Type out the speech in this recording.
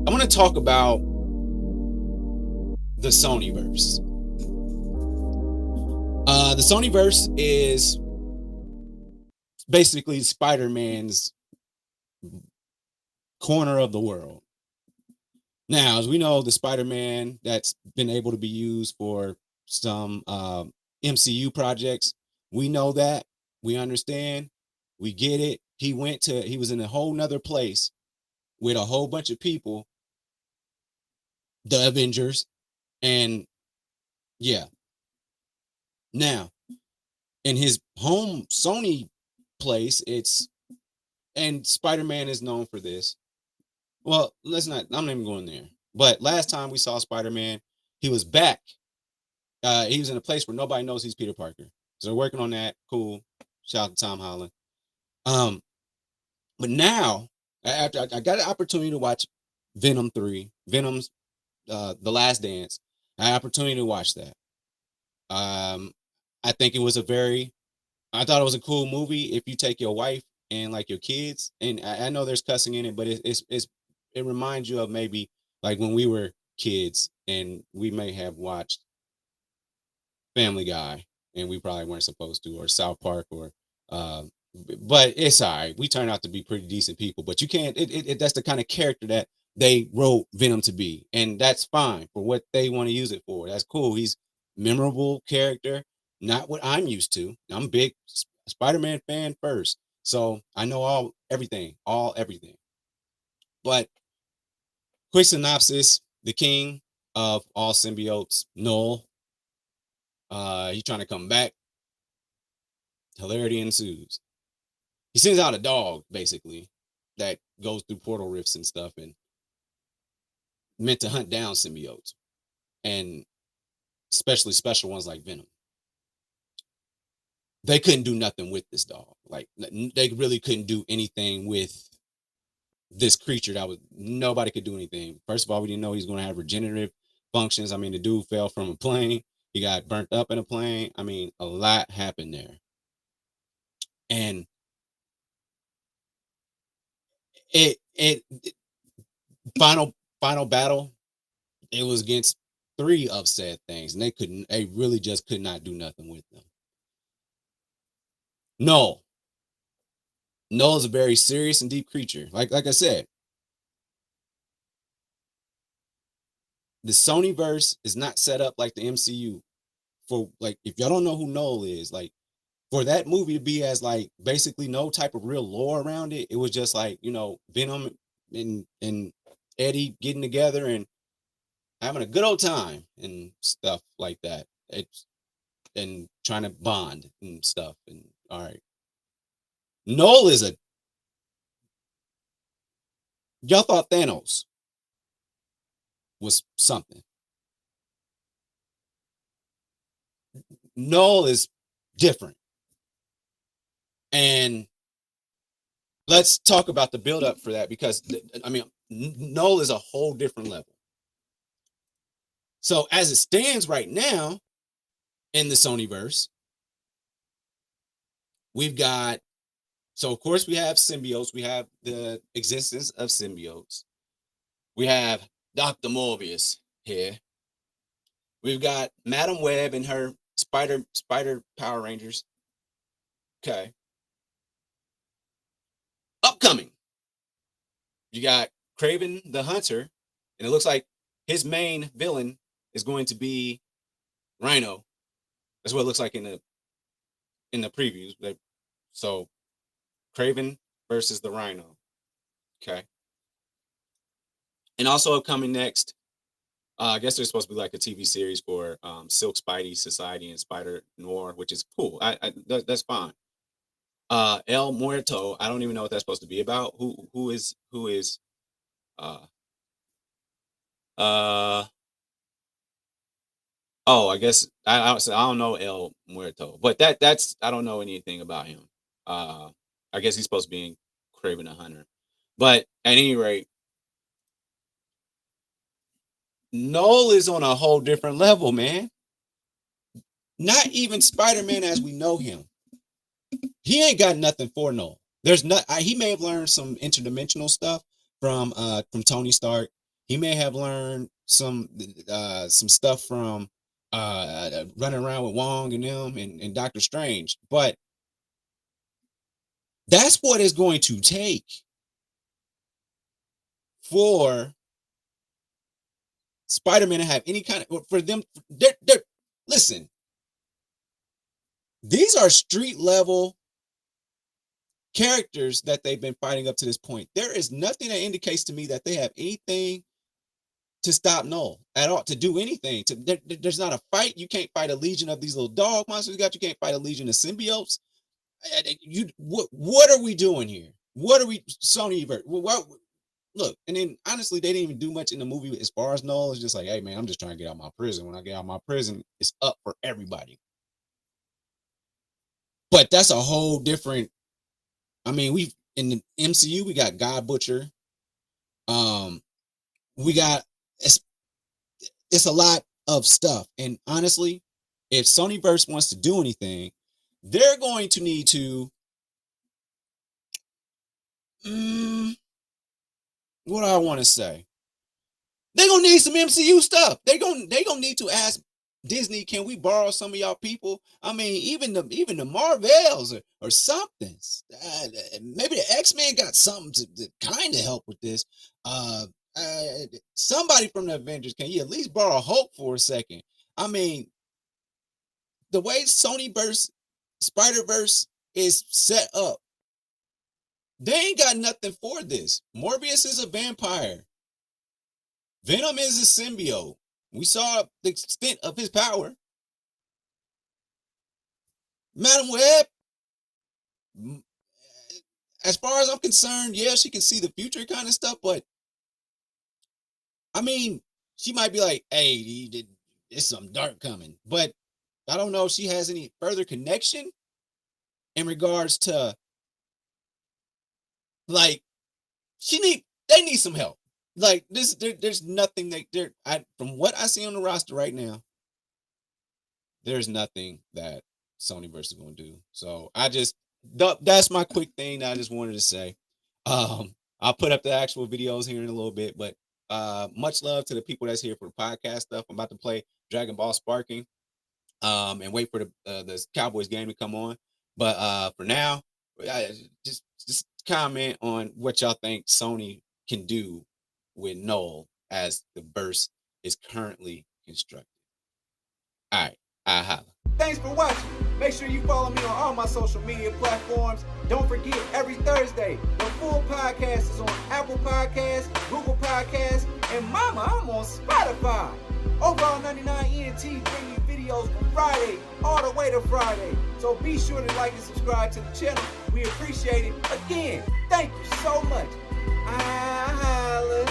I want to talk about the Sonyverse. The Sonyverse is basically Spider-Man's corner of the world. Now, as we know, the Spider-Man that's been able to be used for some MCU projects, we know that, we understand, we get it. He was in a whole nother place with a whole bunch of people, the Avengers, and yeah. Now, in his home Sony place, and Spider-Man is known for this. Well, I'm not even going there. But last time we saw Spider-Man, he was back. He was in a place where nobody knows he's Peter Parker. So they're working on that. Cool. Shout out to Tom Holland. Um, but now, after I got an opportunity to watch Venom 3, Venom's The Last Dance, I had an opportunity to watch that. Um, I think I thought it was a cool movie if you take your wife and like your kids. And I know there's cussing in it, but it reminds you of maybe like when we were kids and we may have watched Family Guy and we probably weren't supposed to, or South Park, or uh, but it's all right. We turned out to be pretty decent people, but you can't. That's the kind of character that they wrote Venom to be, and that's fine for what they want to use it for. That's cool. He's memorable character, not what I'm used to. I'm a big Spider-Man fan first, so I know all everything. But quick synopsis: the king of all symbiotes, Knull. He's trying to come back. Hilarity ensues. He sends out a dog, basically, that goes through portal rifts and stuff, and meant to hunt down symbiotes, and especially special ones like Venom. They couldn't do nothing with this dog. Like they really couldn't do anything with this creature. Nobody could do anything. First of all, we didn't know he was going to have regenerative functions. I mean, the dude fell from a plane. He got burnt up in a plane. I mean, a lot happened there. And it final battle, it was against three of said things, and they really just could not do nothing with them. No, Knull is a very serious and deep creature. Like I said, the Sonyverse is not set up like the MCU. For like, if y'all don't know who Knull is, like for that movie to be as like basically no type of real lore around it, it was just like Venom and Eddie getting together and having a good old time and stuff like that. It's and trying to bond and stuff. And all right, Knull is a y'all thought Thanos was something. Knull is different. And let's talk about the buildup for that because I mean, Knull is a whole different level. So as it stands right now in the Sonyverse, we've got so of course we have symbiotes, we have the existence of symbiotes. We have Dr. Morbius here. We've got Madam Web and her spider Power Rangers. Okay. Upcoming. You got Craven the Hunter, and it looks like his main villain is going to be Rhino. That's what it looks like in the previews. So Craven versus the Rhino. Okay. And also upcoming next, I guess there's supposed to be like a TV series for Silk Spidey Society and Spider Noir, which is cool. That's fine. El Muerto, I don't even know what that's supposed to be about. Who is uh uh oh, I guess I don't know El Muerto, but that's I don't know anything about him. I guess he's supposed to be in Craven the Hunter, but at any rate, Knull is on a whole different level, man. Not even Spider Man as we know him. He ain't got nothing for Knull. There's not. He may have learned some interdimensional stuff from Tony Stark. He may have learned some stuff from running around with Wong and them and Doctor Strange, but that's what it's going to take for Spider-Man to have any kind of, for them. They're listen, these are street level characters that they've been fighting up to this point. There is nothing that indicates to me that they have anything to stop Knull at all, to do anything. There's not a fight. You can't fight a legion of these little dog monsters. You can't fight a legion of symbiotes. What are we doing here? What are we, Sony? Look, and then honestly, they didn't even do much in the movie as far as Knull. It's just like, hey man, I'm just trying to get out of my prison. When I get out of my prison, it's up for everybody. But that's a whole different. I mean, we in the MCU, we got God Butcher. We got it's a lot of stuff. And honestly, if Sonyverse wants to do anything, they're going to need to what do I want to say? They're gonna need some MCU stuff. They're gonna need to ask Disney, can we borrow some of y'all people? I mean, even the Marvels or something. Maybe the X-Men got something to kind of help with this. Somebody from the Avengers, can you at least borrow Hulk for a second? I mean, the way Sonyverse, Spider-Verse is set up, they ain't got nothing for this. Morbius is a vampire. Venom is a symbiote. We saw the extent of his power. Madam Web, as far as I'm concerned, yeah, she can see the future kind of stuff, but I mean, she might be like, hey, there's something dark coming. But I don't know if she has any further connection in regards to, like, they need some help. Like, there's nothing from what I see on the roster right now, there's nothing that Sonyverse is going to do. So that's my quick thing that I just wanted to say. I'll put up the actual videos here in a little bit, but much love to the people that's here for the podcast stuff. I'm about to play Dragon Ball Sparking and wait for the Cowboys game to come on. But for now, just comment on what y'all think Sony can do with Knull as the verse is currently constructed. All right, I holla. Thanks for watching. Make sure you follow me on all my social media platforms. Don't forget, every Thursday, the full podcast is on Apple Podcasts, Google Podcasts, and mama, I'm on Spotify. Overall 99 ENT bring you videos from Friday all the way to Friday. So be sure to like and subscribe to the channel. We appreciate it. Again, thank you so much. I holla.